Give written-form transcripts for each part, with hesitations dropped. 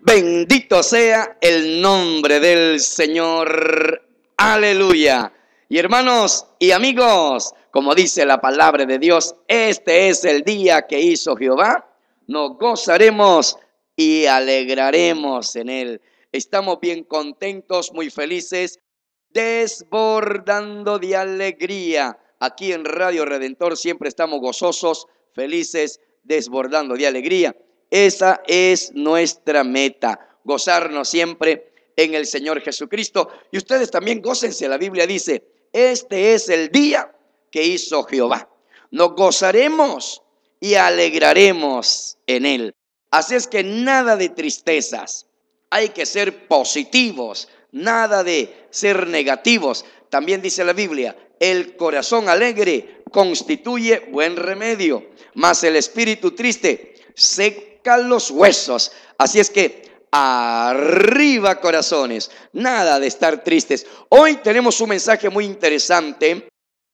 Bendito sea el nombre del Señor. Aleluya. Y hermanos y amigos, como dice la palabra de Dios, este es el día que hizo Jehová. Nos gozaremos y alegraremos en él. Estamos bien contentos, muy felices, desbordando de alegría. Aquí en Radio Redentor siempre estamos gozosos, felices, desbordando de alegría. Esa es nuestra meta, gozarnos siempre en el Señor Jesucristo. Y ustedes también gócense. La Biblia dice, este es el día que hizo Jehová. Nos gozaremos y alegraremos en él. Así es que nada de tristezas. Hay que ser positivos, nada de ser negativos. También dice la Biblia, el corazón alegre constituye buen remedio, mas el espíritu triste seca los huesos. Así es que arriba corazones, nada de estar tristes. Hoy tenemos un mensaje muy interesante.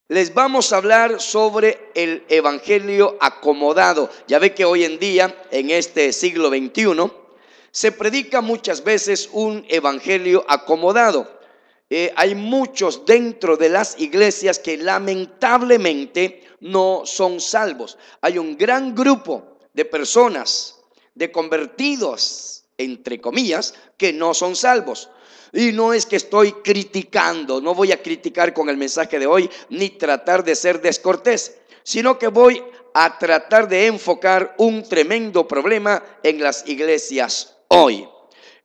Les vamos a hablar sobre el evangelio acomodado. Ya ve que hoy en día, en este siglo XXI, se predica muchas veces un evangelio acomodado. Hay muchos dentro de las iglesias que lamentablemente no son salvos. Hay un gran grupo de personas, de convertidos, entre comillas, que no son salvos. Y no es que estoy criticando, no voy a criticar con el mensaje de hoy, ni tratar de ser descortés, sino que voy a tratar de enfocar un tremendo problema en las iglesias hoy.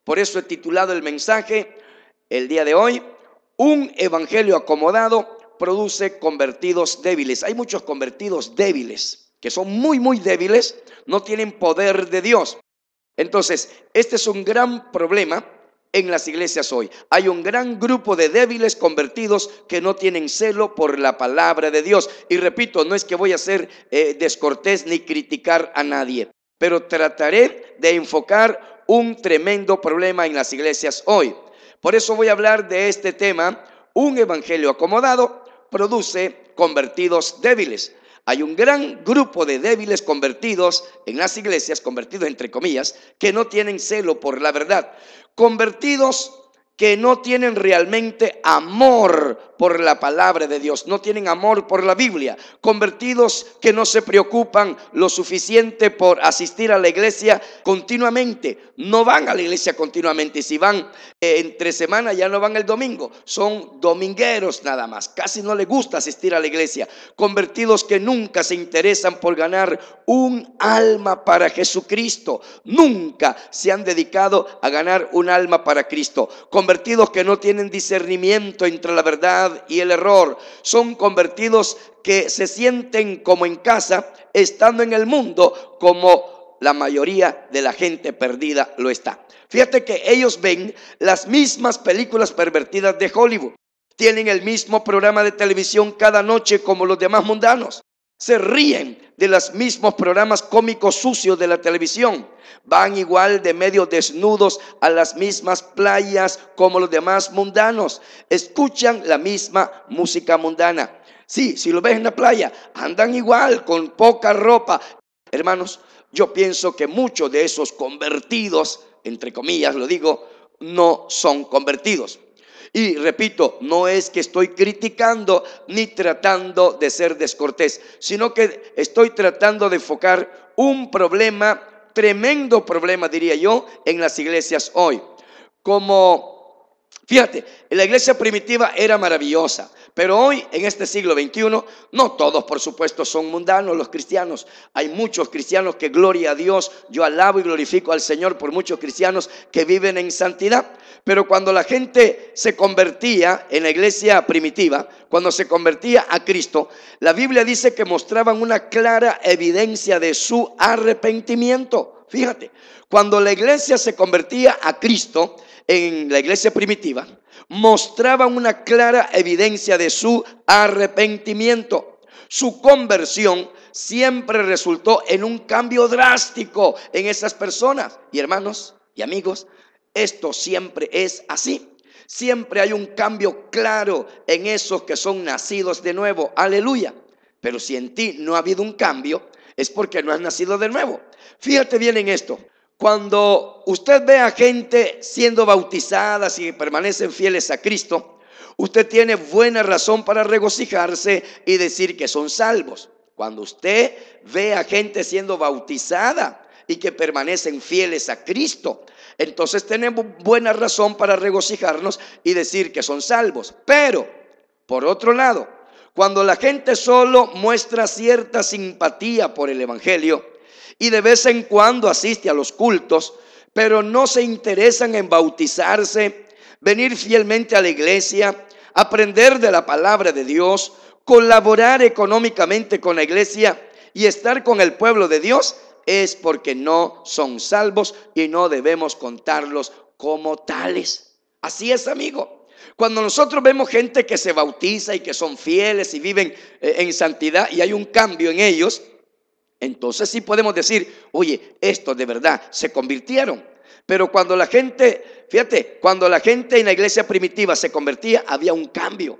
Por eso he titulado el mensaje el día de hoy, un evangelio acomodado produce convertidos débiles. Hay muchos convertidos débiles, que son muy débiles, no tienen poder de Dios. Entonces, este es un gran problema en las iglesias hoy. Hay un gran grupo de débiles convertidos que no tienen celo por la palabra de Dios. Y repito, no es que voy a ser descortés ni criticar a nadie, pero trataré de enfocar un tremendo problema en las iglesias hoy. Por eso voy a hablar de este tema. Un evangelio acomodado produce convertidos débiles. Hay un gran grupo de débiles convertidos en las iglesias, convertidos entre comillas, que no tienen celo por la verdad. Convertidos que no tienen realmente amor por la palabra de Dios, no tienen amor por la Biblia. Convertidos que no se preocupan lo suficiente por asistir a la iglesia continuamente. No van a la iglesia continuamente, y si van entre semana ya no van el domingo. Son domingueros nada más, casi no les gusta asistir a la iglesia. Convertidos que nunca se interesan por ganar un alma para Jesucristo. Nunca se han dedicado a ganar un alma para Cristo. Convertidos que no tienen discernimiento entre la verdad y el error. Son convertidos que se sienten como en casa, estando en el mundo como la mayoría de la gente perdida lo está. Fíjate que ellos ven las mismas películas pervertidas de Hollywood. Tienen el mismo programa de televisión cada noche como los demás mundanos. Se ríen de los mismos programas cómicos sucios de la televisión. Van igual de medio desnudos a las mismas playas como los demás mundanos. Escuchan la misma música mundana. Sí, si lo ves en la playa, andan igual, con poca ropa. Hermanos, yo pienso que muchos de esos convertidos, entre comillas lo digo, no son convertidos. Y repito, no es que estoy criticando ni tratando de ser descortés, sino que estoy tratando de enfocar un problema, tremendo problema diría yo, en las iglesias hoy. Fíjate, la iglesia primitiva era maravillosa, pero hoy en este siglo XXI, no todos por supuesto son mundanos los cristianos. Hay muchos cristianos que, gloria a Dios, yo alabo y glorifico al Señor por muchos cristianos que viven en santidad. Pero cuando la gente se convertía en la iglesia primitiva, cuando se convertía a Cristo, la Biblia dice que mostraban una clara evidencia de su arrepentimiento. Fíjate, cuando la iglesia se convertía a Cristo, en la iglesia primitiva, mostraban una clara evidencia de su arrepentimiento. Su conversión siempre resultó en un cambio drástico en esas personas. Y hermanos y amigos, esto siempre es así. Siempre hay un cambio claro en esos que son nacidos de nuevo. Aleluya. Pero si en ti no ha habido un cambio, es porque no has nacido de nuevo. Fíjate bien en esto. cuando usted ve a gente siendo bautizadas y permanecen fieles a Cristo, usted tiene buena razón para regocijarse y decir que son salvos. Cuando usted ve a gente siendo bautizada y que permanecen fieles a Cristo, entonces tenemos buena razón para regocijarnos y decir que son salvos. Pero, por otro lado, cuando la gente solo muestra cierta simpatía por el evangelio y de vez en cuando asiste a los cultos, pero no se interesan en bautizarse, venir fielmente a la iglesia, aprender de la palabra de Dios, colaborar económicamente con la iglesia y estar con el pueblo de Dios, es porque no son salvos y no debemos contarlos como tales. Así es, amigo. Cuando nosotros vemos gente que se bautiza y que son fieles y viven en santidad y hay un cambio en ellos, entonces sí podemos decir, oye, estos de verdad se convirtieron. Pero cuando la gente, fíjate, cuando la gente en la iglesia primitiva se convertía, había un cambio.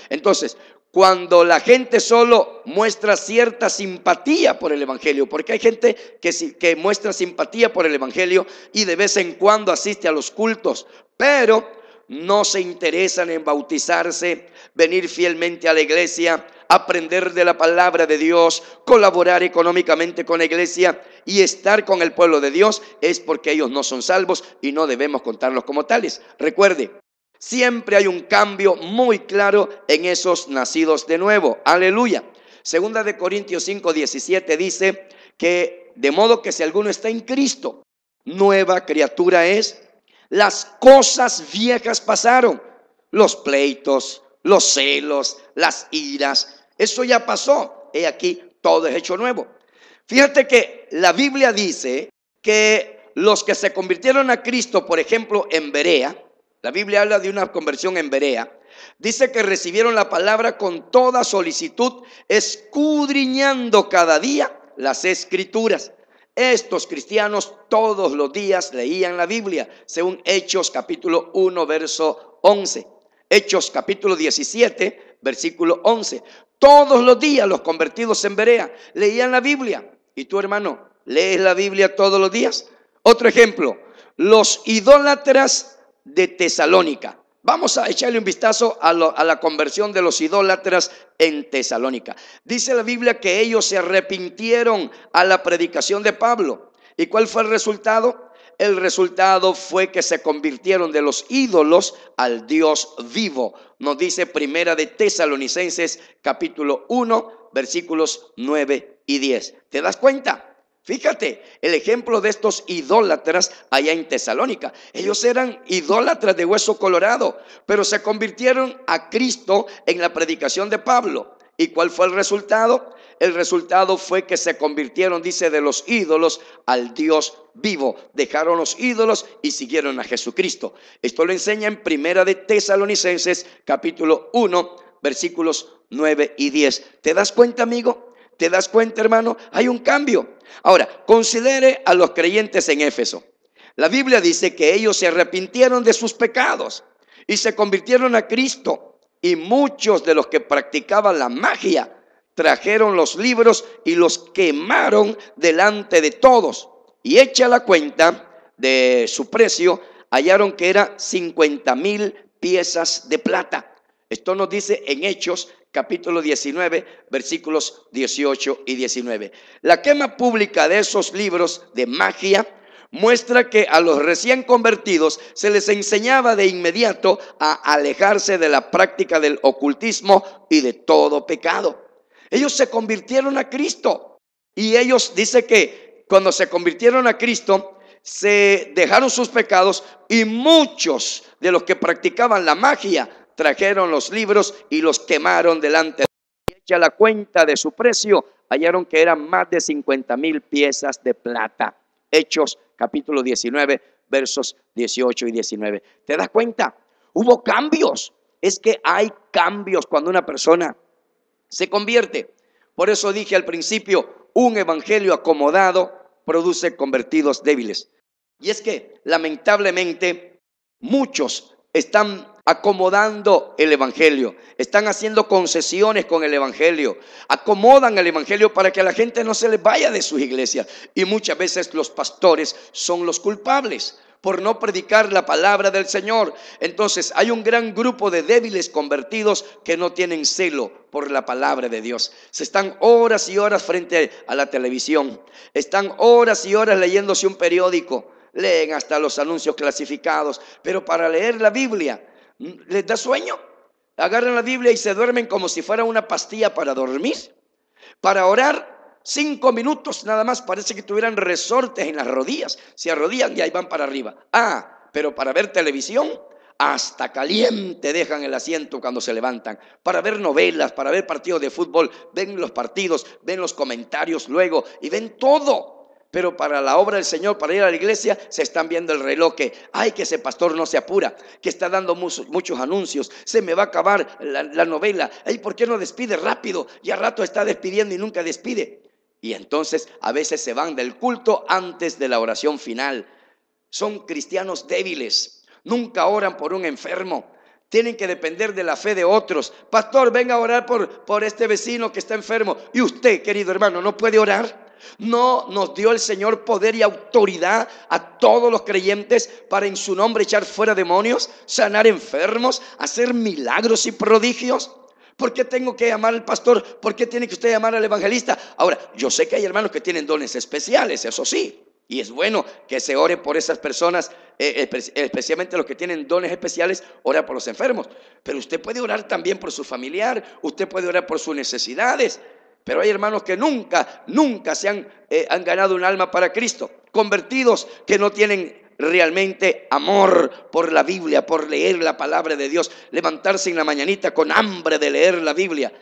Entonces, cuando la gente solo muestra cierta simpatía por el evangelio, porque hay gente que muestra simpatía por el evangelio y de vez en cuando asiste a los cultos, pero no se interesan en bautizarse, venir fielmente a la iglesia, aprender de la palabra de Dios, colaborar económicamente con la iglesia y estar con el pueblo de Dios, es porque ellos no son salvos y no debemos contarlos como tales. Recuerde, siempre hay un cambio muy claro en esos nacidos de nuevo. Aleluya. Segunda de Corintios 5:17 dice que de modo que si alguno está en Cristo, nueva criatura es. Las cosas viejas pasaron, los pleitos, los celos, las iras, eso ya pasó. He aquí, todo es hecho nuevo. Fíjate que la Biblia dice que los que se convirtieron a Cristo, por ejemplo, en Berea, la Biblia habla de una conversión en Berea, dice que recibieron la palabra con toda solicitud, escudriñando cada día las Escrituras. Estos cristianos todos los días leían la Biblia, según Hechos capítulo 1, verso 11. Hechos capítulo 17, versículo 11. Todos los días los convertidos en Berea leían la Biblia. ¿Y tú, hermano, lees la Biblia todos los días? Otro ejemplo, los idólatras de Tesalónica. Vamos a echarle un vistazo a la conversión de los idólatras en Tesalónica. Dice la Biblia que ellos se arrepintieron a la predicación de Pablo. ¿Y cuál fue el resultado? El resultado fue que se convirtieron de los ídolos al Dios vivo. Nos dice Primera de Tesalonicenses capítulo 1, versículos 9 y 10. ¿Te das cuenta? Fíjate, el ejemplo de estos idólatras allá en Tesalónica. Ellos eran idólatras de hueso colorado, pero se convirtieron a Cristo en la predicación de Pablo. ¿Y cuál fue el resultado? El resultado fue que se convirtieron, dice, de los ídolos al Dios vivo. Dejaron los ídolos y siguieron a Jesucristo. Esto lo enseña en Primera de Tesalonicenses capítulo 1, versículos 9 y 10. ¿Te das cuenta, amigo? ¿Te das cuenta, hermano? Hay un cambio. Ahora, considere a los creyentes en Éfeso. La Biblia dice que ellos se arrepintieron de sus pecados y se convirtieron a Cristo. Y muchos de los que practicaban la magia trajeron los libros y los quemaron delante de todos. Y hecha la cuenta de su precio, hallaron que era 50,000 piezas de plata. Esto nos dice en Hechos capítulo 19, versículos 18 y 19. La quema pública de esos libros de magia muestra que a los recién convertidos se les enseñaba de inmediato a alejarse de la práctica del ocultismo y de todo pecado. Ellos se convirtieron a Cristo y ellos, dice que cuando se convirtieron a Cristo se dejaron sus pecados, y muchos de los que practicaban la magia trajeron los libros y los quemaron delante de él. Y hecha la cuenta de su precio, hallaron que eran más de 50,000 piezas de plata. Hechos capítulo 19, versos 18 y 19. ¿Te das cuenta? Hubo cambios. Es que hay cambios cuando una persona se convierte. Por eso dije al principio, un evangelio acomodado produce convertidos débiles. Y es que lamentablemente muchos están acomodando el evangelio, están haciendo concesiones con el evangelio, acomodan el evangelio para que la gente no se les vaya de sus iglesias. Y muchas veces los pastores son los culpables por no predicar la palabra del Señor. Entonces hay un gran grupo de débiles convertidos que no tienen celo por la palabra de Dios. Se están horas y horas frente a la televisión, están horas y horas leyéndose un periódico, leen hasta los anuncios clasificados, pero para leer la Biblia les da sueño. Agarran la Biblia y se duermen como si fuera una pastilla para dormir. Para orar, 5 minutos nada más, parece que tuvieran resortes en las rodillas. Se arrodillan y ahí van para arriba. Pero para ver televisión, hasta caliente dejan el asiento cuando se levantan. Para ver novelas, para ver partidos de fútbol, ven los partidos, ven los comentarios luego y ven todo. Pero para la obra del Señor, para ir a la iglesia, se están viendo el reloj que ese pastor no se apura, que está dando muchos anuncios, se me va a acabar la novela. ¿Por qué no despide rápido? Ya rato está despidiendo y nunca despide. Y entonces a veces se van del culto antes de la oración final. Son cristianos débiles, nunca oran por un enfermo. Tienen que depender de la fe de otros. Pastor, venga a orar por este vecino que está enfermo. Y usted, querido hermano, ¿no puede orar? ¿No nos dio el Señor poder y autoridad a todos los creyentes para en su nombre echar fuera demonios, sanar enfermos, hacer milagros y prodigios? ¿Por qué tengo que llamar al pastor? ¿Por qué tiene que usted llamar al evangelista? Ahora, yo sé que hay hermanos que tienen dones especiales, eso sí. Y es bueno que se ore por esas personas, especialmente los que tienen dones especiales, ora por los enfermos. Pero usted puede orar también por su familiar, usted puede orar por sus necesidades. Pero hay hermanos que nunca se han ganado un alma para Cristo. Convertidos que no tienen realmente amor por la Biblia, por leer la palabra de Dios. Levantarse en la mañanita con hambre de leer la Biblia.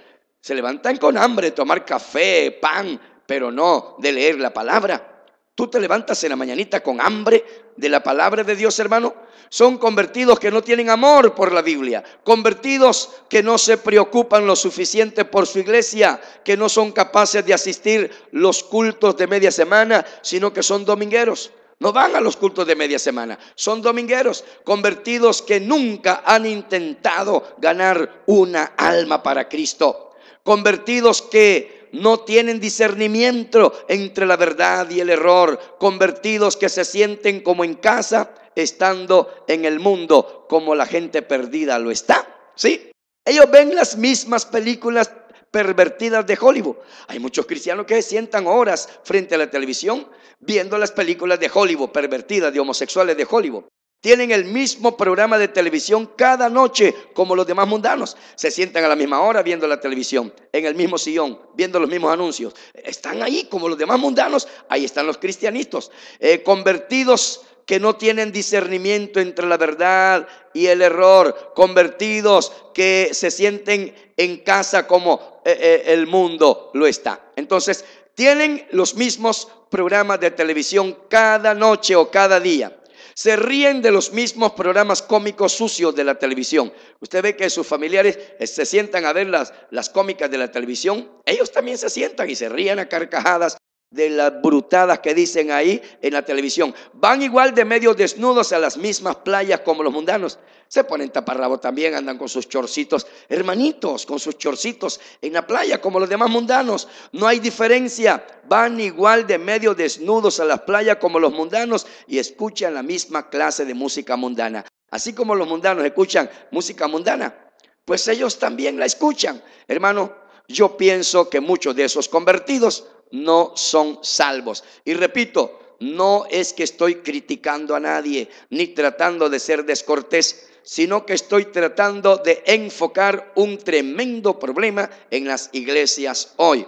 Se levantan con hambre de tomar café, pan, pero no de leer la palabra. ¿Tú te levantas en la mañanita con hambre de la palabra de Dios, hermano? Son convertidos que no tienen amor por la Biblia, convertidos que no se preocupan lo suficiente por su iglesia, que no son capaces de asistir los cultos de media semana, sino que son domingueros. No van a los cultos de media semana, son domingueros, convertidos que nunca han intentado ganar una alma para Cristo, convertidos que no tienen discernimiento entre la verdad y el error, convertidos que se sienten como en casa, estando en el mundo como la gente perdida lo está. ¿Sí? Ellos ven las mismas películas pervertidas de Hollywood. Hay muchos cristianos que se sientan horas frente a la televisión viendo las películas de Hollywood pervertidas, de homosexuales de Hollywood. Tienen el mismo programa de televisión cada noche como los demás mundanos. Se sientan a la misma hora viendo la televisión, en el mismo sillón, viendo los mismos anuncios. Están ahí como los demás mundanos. Ahí están los cristianitos, convertidos que no tienen discernimiento entre la verdad y el error. Convertidos que se sienten en casa como el mundo lo está. Entonces, tienen los mismos programas de televisión cada noche o cada día. Se ríen de los mismos programas cómicos sucios de la televisión. Usted ve que sus familiares se sientan a ver las cómicas de la televisión. Ellos también se sientan y se ríen a carcajadas de las brutadas que dicen ahí en la televisión. Van igual de medio desnudos a las mismas playas como los mundanos. Se ponen taparrabo también, andan con sus chorcitos, hermanitos, con sus chorcitos en la playa como los demás mundanos. No hay diferencia, van igual de medio desnudos a las playas como los mundanos y escuchan la misma clase de música mundana. Así como los mundanos escuchan música mundana, pues ellos también la escuchan. Hermano, yo pienso que muchos de esos convertidos no son salvos. Y repito, no es que estoy criticando a nadie ni tratando de ser descortés, sino que estoy tratando de enfocar un tremendo problema en las iglesias hoy.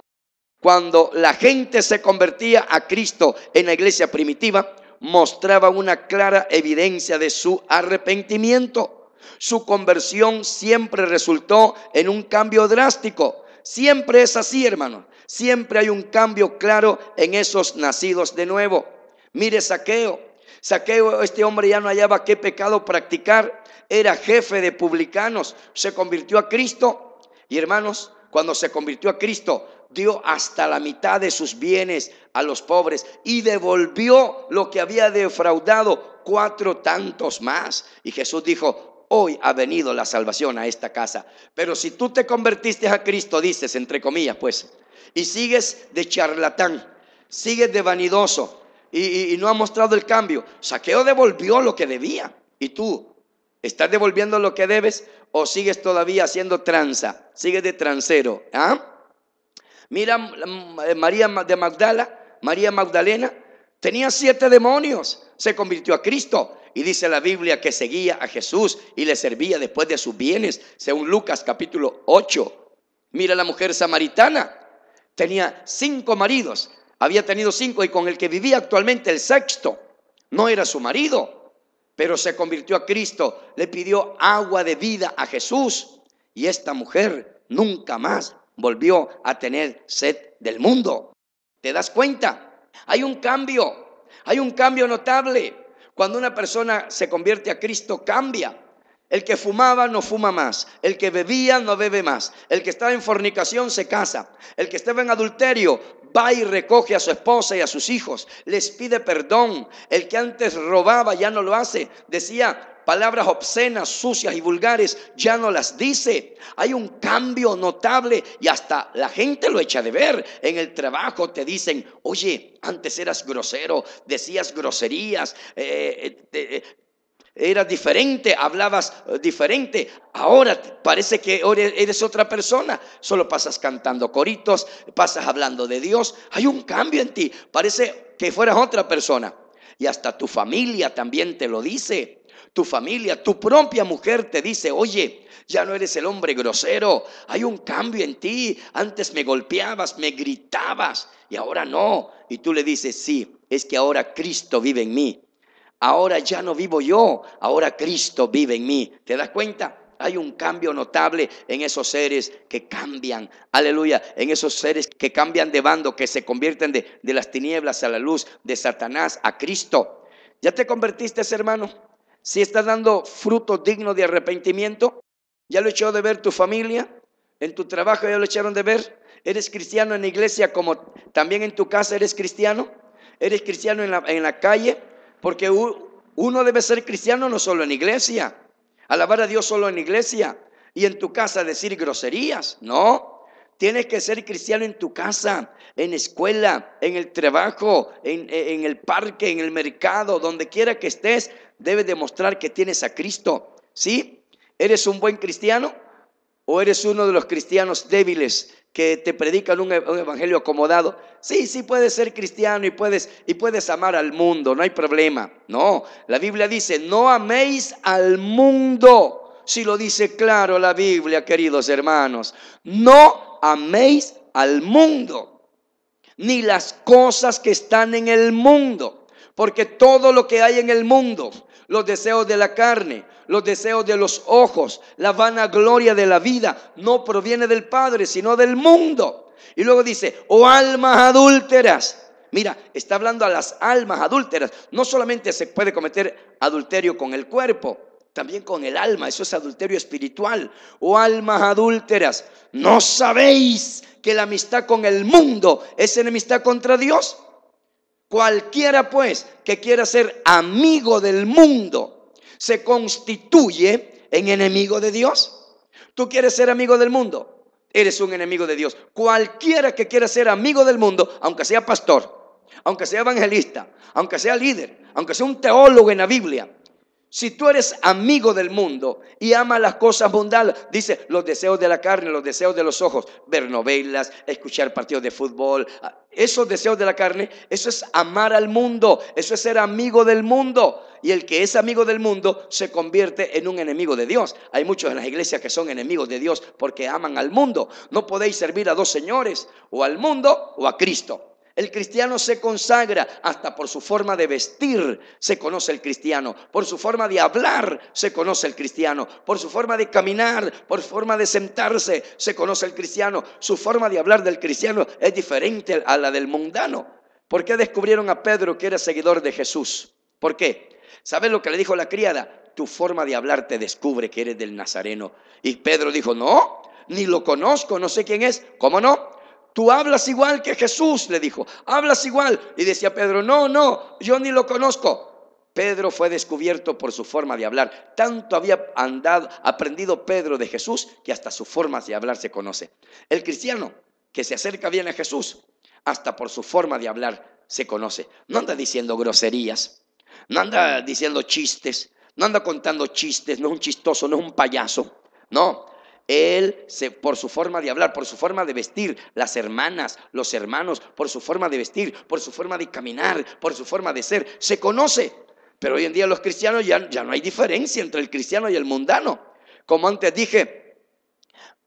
Cuando la gente se convertía a Cristo en la iglesia primitiva, mostraba una clara evidencia de su arrepentimiento. Su conversión siempre resultó en un cambio drástico. Siempre es así, hermano. Siempre hay un cambio claro en esos nacidos de nuevo. Mire Zaqueo. Zaqueo, este hombre ya no hallaba qué pecado practicar. Era jefe de publicanos. Se convirtió a Cristo. Y hermanos, cuando se convirtió a Cristo, dio hasta la mitad de sus bienes a los pobres y devolvió lo que había defraudado 4 tantos más. Y Jesús dijo: hoy ha venido la salvación a esta casa. Pero si tú te convertiste a Cristo, dices, entre comillas, pues, y sigues de charlatán, sigues de vanidoso y no ha mostrado el cambio. Zaqueo devolvió lo que debía. ¿Y tú estás devolviendo lo que debes o sigues todavía haciendo tranza? Sigues de transero. Mira, María de Magdala, María Magdalena, tenía 7 demonios, se convirtió a Cristo. Y dice la Biblia que seguía a Jesús y le servía después de sus bienes, según Lucas capítulo 8. Mira la mujer samaritana, tenía 5 maridos, había tenido 5 y con el que vivía actualmente el sexto no era su marido, pero se convirtió a Cristo, le pidió agua de vida a Jesús y esta mujer nunca más volvió a tener sed del mundo. ¿Te das cuenta? Hay un cambio notable. Cuando una persona se convierte a Cristo, cambia. El que fumaba no fuma más, el que bebía no bebe más, el que estaba en fornicación se casa, el que estaba en adulterio va y recoge a su esposa y a sus hijos, les pide perdón. El que antes robaba ya no lo hace, decía palabras obscenas, sucias y vulgares, ya no las dice. Hay un cambio notable y hasta la gente lo echa de ver. En el trabajo te dicen, oye, antes eras grosero, decías groserías, eras diferente, hablabas diferente. Ahora parece que eres otra persona. Solo pasas cantando coritos, pasas hablando de Dios. Hay un cambio en ti. Parece que fueras otra persona. Y hasta tu familia también te lo dice. Tu familia, tu propia mujer te dice, oye, ya no eres el hombre grosero. Hay un cambio en ti. Antes me golpeabas, me gritabas y ahora no. Y tú le dices, sí, es que ahora Cristo vive en mí. Ahora ya no vivo yo, ahora Cristo vive en mí. ¿Te das cuenta? Hay un cambio notable en esos seres que cambian, aleluya, en esos seres que cambian de bando, que se convierten de las tinieblas a la luz, de Satanás a Cristo. ¿Ya te convertiste, hermano? ¿Sí estás dando frutos dignos de arrepentimiento? ¿Ya lo echó de ver tu familia? ¿En tu trabajo ya lo echaron de ver? ¿Eres cristiano en la iglesia como también en tu casa eres cristiano? ¿Eres cristiano en la calle? Porque uno debe ser cristiano no solo en iglesia, alabar a Dios solo en iglesia y en tu casa decir groserías. No, tienes que ser cristiano en tu casa, en escuela, en el trabajo, en el parque, en el mercado, donde quiera que estés, debes demostrar que tienes a Cristo. ¿Sí? ¿Eres un buen cristiano o eres uno de los cristianos débiles que te predican un evangelio acomodado? Sí, puedes ser cristiano y puedes amar al mundo, no hay problema. No, la Biblia dice, no améis al mundo. Sí lo dice claro la Biblia, queridos hermanos. No améis al mundo, ni las cosas que están en el mundo. Porque todo lo que hay en el mundo, los deseos de la carne, los deseos de los ojos, la vanagloria de la vida, no proviene del Padre, sino del mundo. Y luego dice, oh almas adúlteras. Mira, está hablando a las almas adúlteras. No solamente se puede cometer adulterio con el cuerpo, también con el alma. Eso es adulterio espiritual. Oh almas adúlteras, ¿no sabéis que la amistad con el mundo es enemistad contra Dios? Cualquiera pues que quiera ser amigo del mundo se constituye en enemigo de Dios. ¿Tú quieres ser amigo del mundo? Eres un enemigo de Dios. Cualquiera que quiera ser amigo del mundo, aunque sea pastor, aunque sea evangelista, aunque sea líder, aunque sea un teólogo en la Biblia, si tú eres amigo del mundo y amas las cosas mundanas, dice los deseos de la carne, los deseos de los ojos, ver novelas, escuchar partidos de fútbol, esos deseos de la carne, eso es amar al mundo, eso es ser amigo del mundo. Y el que es amigo del mundo se convierte en un enemigo de Dios. Hay muchos en las iglesias que son enemigos de Dios porque aman al mundo. No podéis servir a dos señores, o al mundo o a Cristo. El cristiano se consagra hasta por su forma de vestir, se conoce el cristiano. Por su forma de hablar, se conoce el cristiano. Por su forma de caminar, por su forma de sentarse, se conoce el cristiano. Su forma de hablar del cristiano es diferente a la del mundano. ¿Por qué descubrieron a Pedro que era seguidor de Jesús? ¿Por qué? ¿Sabes lo que le dijo la criada? Tu forma de hablar te descubre que eres del Nazareno. Y Pedro dijo, no, ni lo conozco, no sé quién es. ¿Cómo no? Tú hablas igual que Jesús, le dijo, hablas igual. Y decía Pedro, no, yo ni lo conozco. Pedro fue descubierto por su forma de hablar. Tanto había aprendido Pedro de Jesús que hasta su forma de hablar se conoce. El cristiano que se acerca bien a Jesús, hasta por su forma de hablar se conoce. No anda diciendo groserías, no anda diciendo chistes, no anda contando chistes, no es un chistoso, no es un payaso. No, por su forma de hablar, por su forma de vestir, las hermanas, los hermanos, por su forma de vestir, por su forma de caminar, por su forma de ser, se conoce. Pero hoy en día los cristianos ya no hay diferencia entre el cristiano y el mundano. Como antes dije,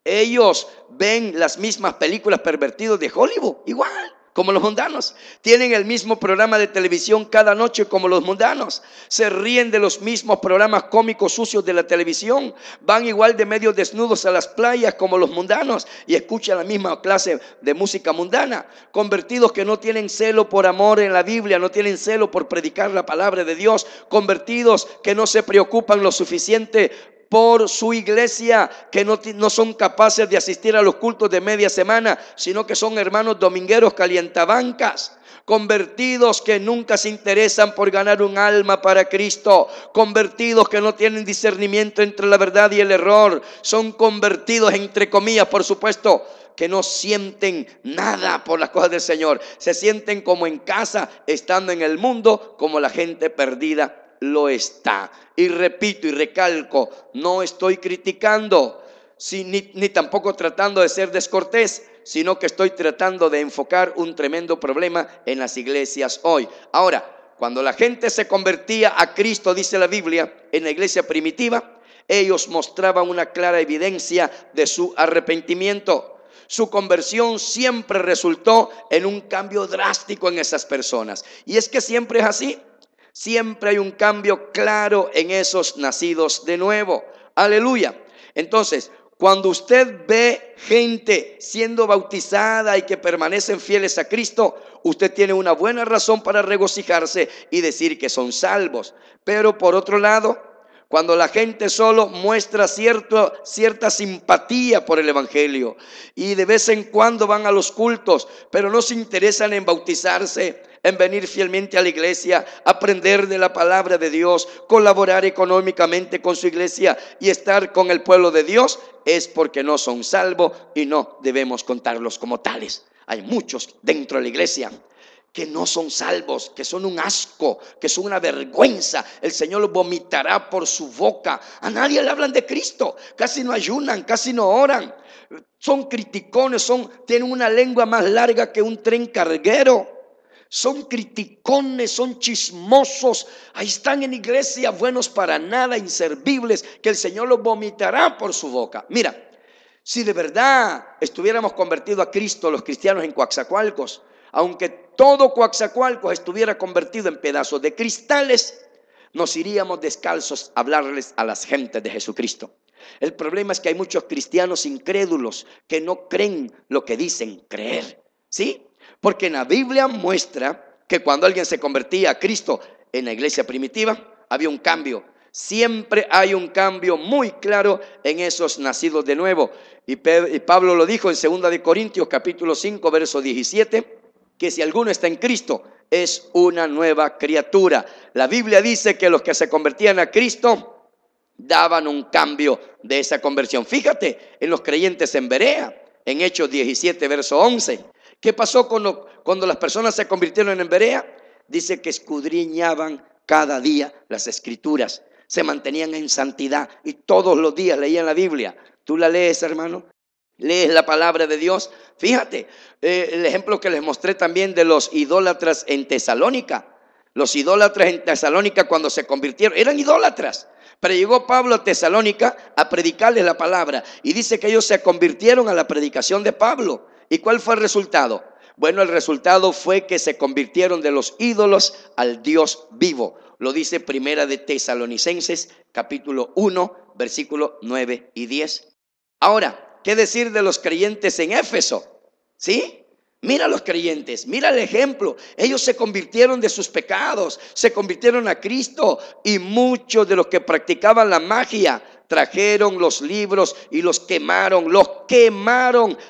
ellos ven las mismas películas pervertidas de Hollywood, igual como los mundanos. Tienen el mismo programa de televisión cada noche como los mundanos. Se ríen de los mismos programas cómicos sucios de la televisión. Van igual de medio desnudos a las playas como los mundanos y escuchan la misma clase de música mundana. Convertidos que no tienen celo por amor en la Biblia, no tienen celo por predicar la palabra de Dios. Convertidos que no se preocupan lo suficiente por su iglesia, que no son capaces de asistir a los cultos de media semana, sino que son hermanos domingueros calientabancas. Convertidos que nunca se interesan por ganar un alma para Cristo. Convertidos que no tienen discernimiento entre la verdad y el error. Son convertidos, entre comillas, por supuesto, que no sienten nada por las cosas del Señor. Se sienten como en casa, estando en el mundo, como la gente perdida lo está. Y repito y recalco, no estoy criticando ni tampoco tratando de ser descortés, sino que estoy tratando de enfocar un tremendo problema en las iglesias hoy. Ahora, cuando la gente se convertía a Cristo, dice la Biblia, en la iglesia primitiva, ellos mostraban una clara evidencia de su arrepentimiento. Su conversión siempre resultó en un cambio drástico en esas personas. Y es que siempre es así. Siempre hay un cambio claro en esos nacidos de nuevo. Aleluya. Entonces, cuando usted ve gente siendo bautizada y que permanecen fieles a Cristo, usted tiene una buena razón para regocijarse y decir que son salvos. Pero por otro lado, cuando la gente solo muestra cierta simpatía por el evangelio y de vez en cuando van a los cultos, pero no se interesan en bautizarse, en venir fielmente a la iglesia, aprender de la palabra de Dios, colaborar económicamente con su iglesia y estar con el pueblo de Dios, es porque no son salvos y no debemos contarlos como tales. Hay muchos dentro de la iglesia que no son salvos, que son un asco, que son una vergüenza. El Señor los vomitará por su boca. A nadie le hablan de Cristo, casi no ayunan, casi no oran. Son criticones, tienen una lengua más larga que un tren carguero. Son criticones, son chismosos. Ahí están en iglesia, buenos para nada, inservibles, que el Señor los vomitará por su boca. Mira, si de verdad estuviéramos convertidos a Cristo los cristianos en Coatzacoalcos, aunque todo Coatzacoalcos estuviera convertido en pedazos de cristales, nos iríamos descalzos a hablarles a las gentes de Jesucristo. El problema es que hay muchos cristianos incrédulos que no creen lo que dicen creer, ¿sí? Porque en la Biblia muestra que cuando alguien se convertía a Cristo en la iglesia primitiva, había un cambio. Siempre hay un cambio muy claro en esos nacidos de nuevo. Y Pablo lo dijo en 2 Corintios capítulo 5, verso 17, que si alguno está en Cristo, es una nueva criatura. La Biblia dice que los que se convertían a Cristo daban un cambio de esa conversión. Fíjate en los creyentes en Berea, en Hechos 17, verso 11. ¿Qué pasó cuando las personas se convirtieron en Berea? Dice que escudriñaban cada día las escrituras, se mantenían en santidad y todos los días leían la Biblia. ¿Tú la lees, hermano? ¿Lees la palabra de Dios? Fíjate, el ejemplo que les mostré también de los idólatras en Tesalónica. Los idólatras en Tesalónica cuando se convirtieron, eran idólatras. Pero llegó Pablo a Tesalónica a predicarles la palabra y dice que ellos se convirtieron a la predicación de Pablo. ¿Y cuál fue el resultado? Bueno, el resultado fue que se convirtieron de los ídolos al Dios vivo. Lo dice Primera de Tesalonicenses, capítulo 1, versículos 9 y 10. Ahora, ¿qué decir de los creyentes en Éfeso? ¿Sí? Mira los creyentes, mira el ejemplo. Ellos se convirtieron de sus pecados, se convirtieron a Cristo. Y muchos de los que practicaban la magia trajeron los libros y los quemaron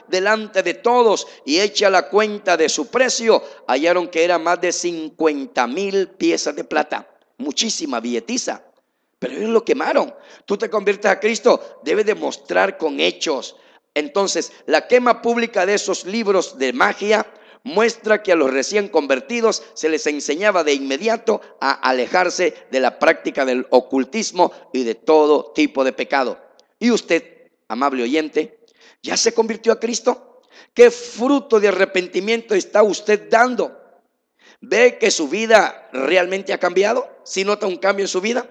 delante de todos. Y hecha la cuenta de su precio, hallaron que era más de 50,000 piezas de plata. muchísima billetiza, pero ellos lo quemaron. Tú te conviertes a Cristo, debes demostrar con hechos. Entonces, la quema pública de esos libros de magia muestra que a los recién convertidos se les enseñaba de inmediato a alejarse de la práctica del ocultismo y de todo tipo de pecado. Y usted, amable oyente, ¿ya se convirtió a Cristo? ¿Qué fruto de arrepentimiento está usted dando? ¿Ve que su vida realmente ha cambiado? ¿Sí nota un cambio en su vida?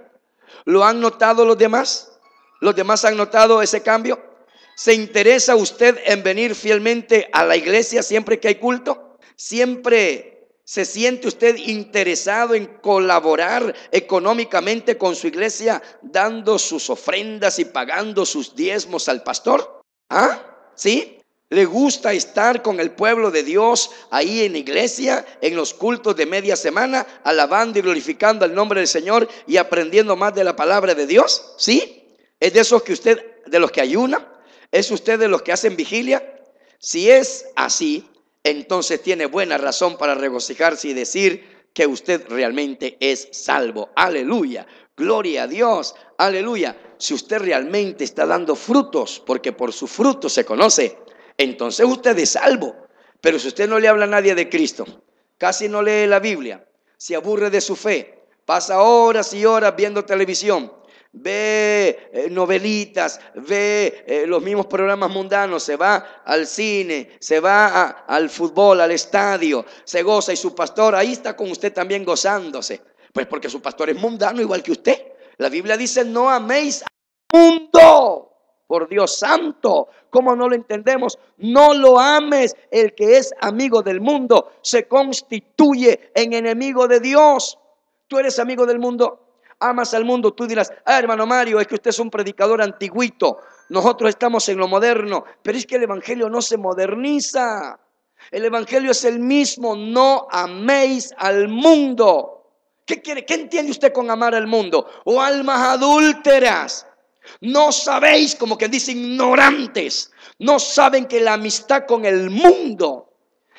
¿Lo han notado los demás? ¿Los demás han notado ese cambio? ¿Se interesa usted en venir fielmente a la iglesia siempre que hay culto? ¿Siempre se siente usted interesado en colaborar económicamente con su iglesia, dando sus ofrendas y pagando sus diezmos al pastor? ¿Ah? ¿Sí? ¿Le gusta estar con el pueblo de Dios ahí en la iglesia, en los cultos de media semana, alabando y glorificando el nombre del Señor y aprendiendo más de la palabra de Dios? ¿Sí? ¿Es de esos que usted, de los que ayuna? ¿Es usted de los que hacen vigilia? Si es así, entonces tiene buena razón para regocijarse y decir que usted realmente es salvo. Aleluya, gloria a Dios, aleluya. Si usted realmente está dando frutos, porque por sus frutos se conoce, entonces usted es salvo. Pero si usted no le habla a nadie de Cristo, casi no lee la Biblia, se aburre de su fe, pasa horas y horas viendo televisión, ve novelitas, ve los mismos programas mundanos, se va al cine, se va al fútbol, al estadio, se goza, y su pastor ahí está con usted también gozándose. Pues porque su pastor es mundano igual que usted. La Biblia dice: no améis al mundo. Por Dios santo, ¿cómo no lo entendemos? No lo ames. El que es amigo del mundo se constituye en enemigo de Dios. Tú eres amigo del mundo, amas al mundo. Tú dirás: hermano Mario, es que usted es un predicador antiguito, nosotros estamos en lo moderno. Pero es que el evangelio no se moderniza. El evangelio es el mismo. No améis al mundo. ¿Qué quiere? ¿Qué entiende usted con amar al mundo? O almas adúlteras. No sabéis, como que dice, ignorantes. No saben que la amistad con el mundo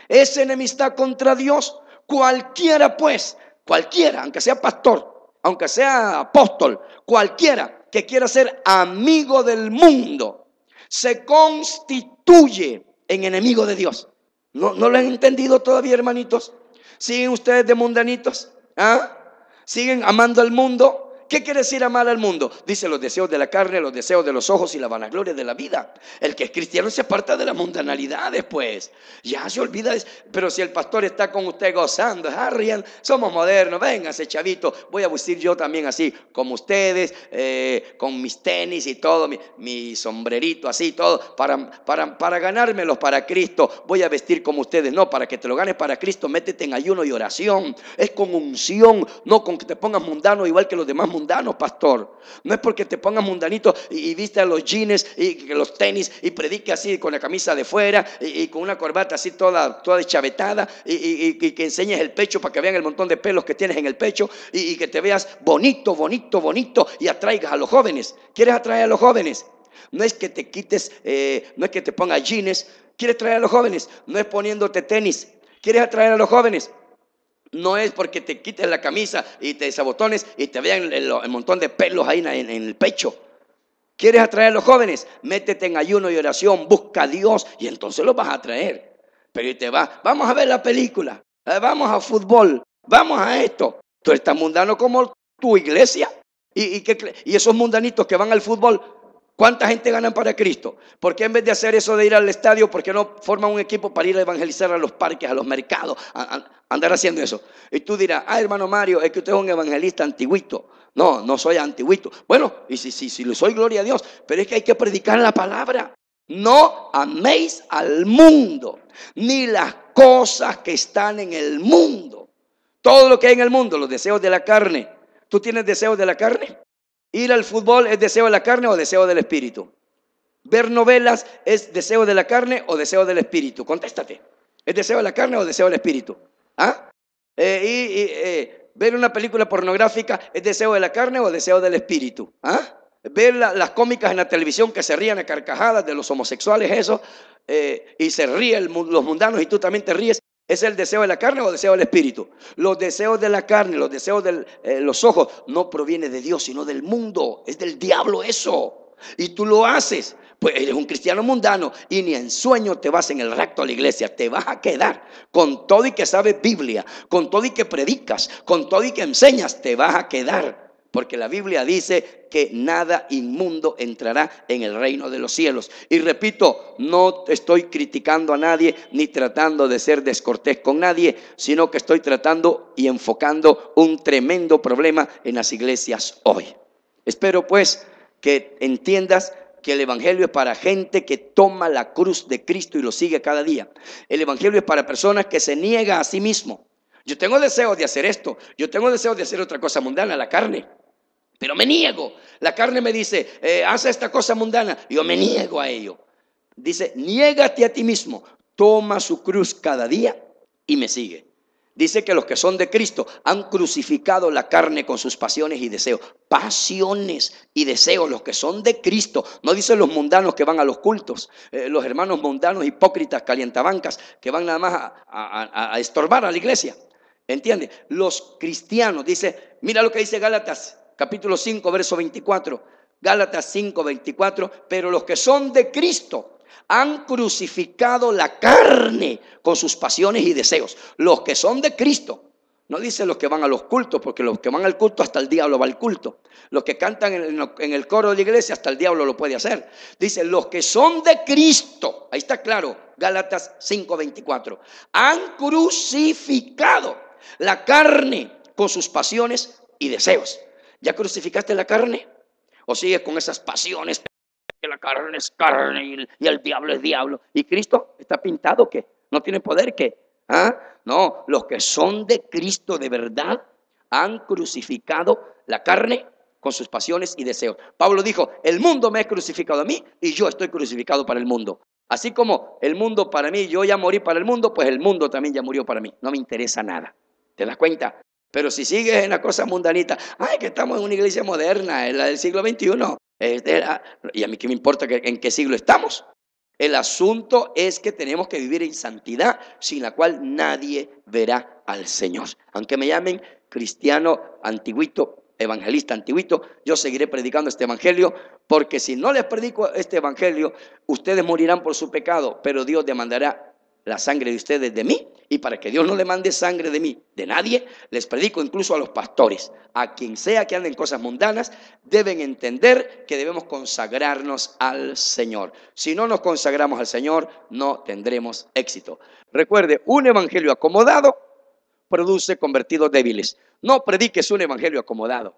es enemistad contra Dios. Cualquiera pues, cualquiera, aunque sea pastor, aunque sea apóstol, cualquiera que quiera ser amigo del mundo, se constituye en enemigo de Dios. ¿No lo han entendido todavía, hermanitos? ¿Siguen ustedes de mundanitos? ¿Ah? ¿Siguen amando al mundo? ¿Qué quiere decir amar al mundo? Dice: los deseos de la carne, los deseos de los ojos y la vanagloria de la vida. El que es cristiano se aparta de la mundanalidad después. Ya se olvida. Pero si el pastor está con usted gozando, riendo, somos modernos, véngase chavito, voy a vestir yo también así como ustedes, con mis tenis y todo, mi sombrerito así, todo, para ganármelos para Cristo. Voy a vestir como ustedes. No, para que te lo ganes para Cristo, métete en ayuno y oración. Es con unción, no con que te pongas mundano igual que los demás mundanos, pastor. No es porque te pongas mundanito y viste a los jeans y los tenis y predique así con la camisa de fuera y con una corbata así toda deschavetada y que enseñes el pecho para que vean el montón de pelos que tienes en el pecho y que te veas bonito, bonito, bonito y atraigas a los jóvenes. ¿Quieres atraer a los jóvenes? No es que te quites, no es que te pongas jeans. ¿Quieres atraer a los jóvenes? No es poniéndote tenis. ¿Quieres atraer a los jóvenes? No es porque te quites la camisa y te desabotones y te vean el montón de pelos ahí en el pecho. ¿Quieres atraer a los jóvenes? Métete en ayuno y oración, busca a Dios y entonces los vas a atraer. Pero te vas, vamos a ver la película, vamos a fútbol, vamos a esto. Tú eres tan mundano como tu iglesia. Y esos mundanitos que van al fútbol, ¿cuánta gente ganan para Cristo? ¿Por qué en vez de hacer eso de ir al estadio, por qué no forman un equipo para ir a evangelizar a los parques, a los mercados, andar haciendo eso? Y tú dirás: hermano Mario, es que usted es un evangelista antiguito. No, no soy antiguito. Bueno, y si lo soy, gloria a Dios. Pero es que hay que predicar la palabra. No améis al mundo, ni las cosas que están en el mundo. Todo lo que hay en el mundo, los deseos de la carne. ¿Tú tienes deseos de la carne? ¿Ir al fútbol es deseo de la carne o deseo del espíritu? ¿Ver novelas es deseo de la carne o deseo del espíritu? Contéstate. ¿Es deseo de la carne o deseo del espíritu? ¿Ah? ¿Ver una película pornográfica es deseo de la carne o deseo del espíritu? ¿Ah? ¿Ver las cómicas en la televisión que se ríen a carcajadas de los homosexuales, eso, y se ríen los mundanos y tú también te ríes? ¿Es el deseo de la carne o el deseo del espíritu? Los deseos de la carne, los deseos de los ojos, no proviene de Dios, sino del mundo. Es del diablo eso. Y tú lo haces. Pues eres un cristiano mundano y ni en sueño te vas en el rapto a la iglesia. Te vas a quedar con todo y que sabes Biblia, con todo y que predicas, con todo y que enseñas. Te vas a quedar. Porque la Biblia dice que nada inmundo entrará en el reino de los cielos. Y repito, no estoy criticando a nadie ni tratando de ser descortés con nadie, sino que estoy tratando y enfocando un tremendo problema en las iglesias hoy. Espero pues que entiendas que el evangelio es para gente que toma la cruz de Cristo y lo sigue cada día. El evangelio es para personas que se niegan a sí mismo. Yo tengo deseo de hacer esto, yo tengo deseo de hacer otra cosa mundana, la carne. Pero me niego. La carne me dice, haz esta cosa mundana. Yo me niego a ello. Dice, niégate a ti mismo. Toma su cruz cada día y me sigue. Dice que los que son de Cristo han crucificado la carne con sus pasiones y deseos. Pasiones y deseos, los que son de Cristo. No dicen los mundanos que van a los cultos. Los hermanos mundanos, hipócritas, calientabancas, que van nada más a estorbar a la iglesia. ¿Entiende? Los cristianos, dice, mira lo que dice Gálatas. Capítulo 5, verso 24. Gálatas 5, 24. Pero los que son de Cristo han crucificado la carne con sus pasiones y deseos. Los que son de Cristo. No dice los que van a los cultos, porque los que van al culto hasta el diablo va al culto. Los que cantan en el coro de la iglesia hasta el diablo lo puede hacer. Dice los que son de Cristo. Ahí está claro. Gálatas 5, 24. Han crucificado la carne con sus pasiones y deseos. ¿Ya crucificaste la carne? ¿O sigues con esas pasiones? Que la carne es carne y el diablo es diablo. ¿Y Cristo está pintado qué? ¿No tiene poder qué? ¿Ah? No, los que son de Cristo de verdad han crucificado la carne con sus pasiones y deseos. Pablo dijo, el mundo me ha crucificado a mí y yo estoy crucificado para el mundo. Así como el mundo para mí, yo ya morí para el mundo, pues el mundo también ya murió para mí. No me interesa nada. ¿Te das cuenta? Pero si sigues en la cosa mundanita, ay, que estamos en una iglesia moderna, en la del siglo XXI, y a mí qué me importa en qué siglo estamos. El asunto es que tenemos que vivir en santidad, sin la cual nadie verá al Señor. Aunque me llamen cristiano antiguito, evangelista antiguito, yo seguiré predicando este evangelio, porque si no les predico este evangelio, ustedes morirán por su pecado, pero Dios demandará la sangre de ustedes de mí. Y para que Dios no le mande sangre de mí, de nadie, les predico incluso a los pastores. A quien sea que anden cosas mundanas, deben entender que debemos consagrarnos al Señor. Si no nos consagramos al Señor, no tendremos éxito. Recuerde, un evangelio acomodado produce convertidos débiles. No prediques un evangelio acomodado,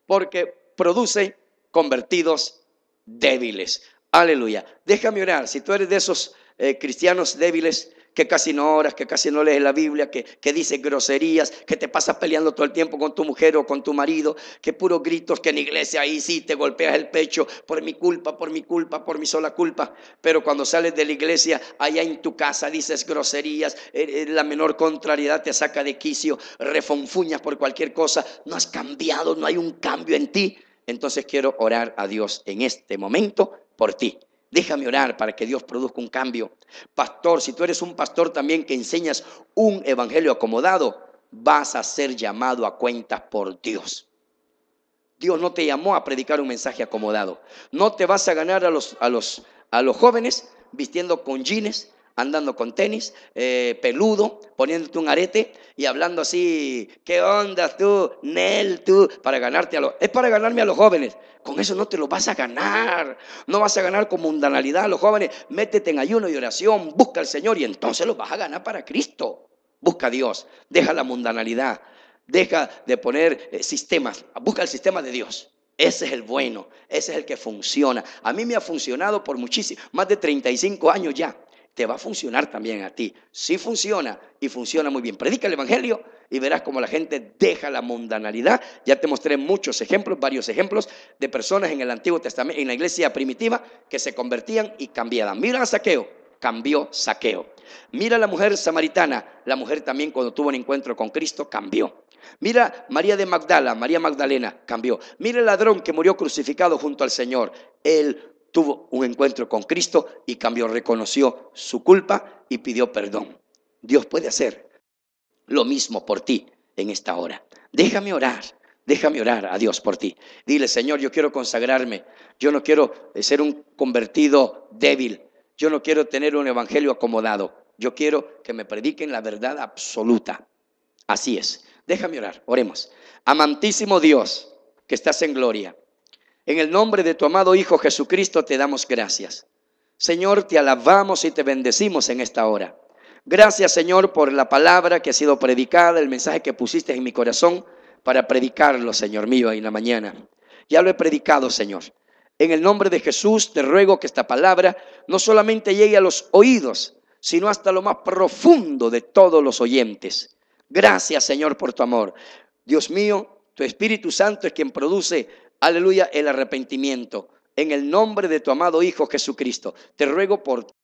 porque produce convertidos débiles. Aleluya. Déjame orar. Si tú eres de esos cristianos débiles, que casi no oras, que casi no lees la Biblia, que dices groserías, que te pasas peleando todo el tiempo con tu mujer o con tu marido, que puros gritos, que en la iglesia ahí sí te golpeas el pecho por mi culpa, por mi culpa, por mi sola culpa, pero cuando sales de la iglesia, allá en tu casa dices groserías, la menor contrariedad te saca de quicio, refonfuñas por cualquier cosa, no has cambiado, no hay un cambio en ti. Entonces quiero orar a Dios en este momento por ti. Déjame orar para que Dios produzca un cambio. Pastor, si tú eres un pastor también que enseñas un evangelio acomodado, vas a ser llamado a cuentas por Dios. Dios no te llamó a predicar un mensaje acomodado. No te vas a ganar a los jóvenes vistiendo con jeans, andando con tenis, peludo, poniéndote un arete y hablando así, ¿qué onda tú, Nel, tú? Para ganarte es para ganarme a los jóvenes. Con eso no te lo vas a ganar. No vas a ganar con mundanalidad a los jóvenes. Métete en ayuno y oración, busca al Señor y entonces los vas a ganar para Cristo. Busca a Dios, deja la mundanalidad, deja de poner sistemas, busca el sistema de Dios. Ese es el bueno, ese es el que funciona. A mí me ha funcionado por muchísimo, más de 35 años ya. Te va a funcionar también a ti. Sí funciona y funciona muy bien. Predica el evangelio y verás cómo la gente deja la mundanalidad. Ya te mostré muchos ejemplos, varios ejemplos de personas en el Antiguo Testamento, en la iglesia primitiva, que se convertían y cambiaban. Mira a Zaqueo, cambió Zaqueo. Mira a la mujer samaritana, la mujer también cuando tuvo un encuentro con Cristo cambió. Mira María de Magdala, María Magdalena cambió. Mira el ladrón que murió crucificado junto al Señor. Él tuvo un encuentro con Cristo y cambió, reconoció su culpa y pidió perdón. Dios puede hacer lo mismo por ti en esta hora. Déjame orar a Dios por ti. Dile, Señor, yo quiero consagrarme. Yo no quiero ser un convertido débil. Yo no quiero tener un evangelio acomodado. Yo quiero que me prediquen la verdad absoluta. Así es. Déjame orar. Oremos. Amantísimo Dios, que estás en gloria. En el nombre de tu amado Hijo Jesucristo te damos gracias. Señor, te alabamos y te bendecimos en esta hora. Gracias, Señor, por la palabra que ha sido predicada, el mensaje que pusiste en mi corazón para predicarlo, Señor mío, en la mañana. Ya lo he predicado, Señor. En el nombre de Jesús te ruego que esta palabra no solamente llegue a los oídos, sino hasta lo más profundo de todos los oyentes. Gracias, Señor, por tu amor. Dios mío, tu Espíritu Santo es quien produce, aleluya, el arrepentimiento. En el nombre de tu amado Hijo Jesucristo, te ruego por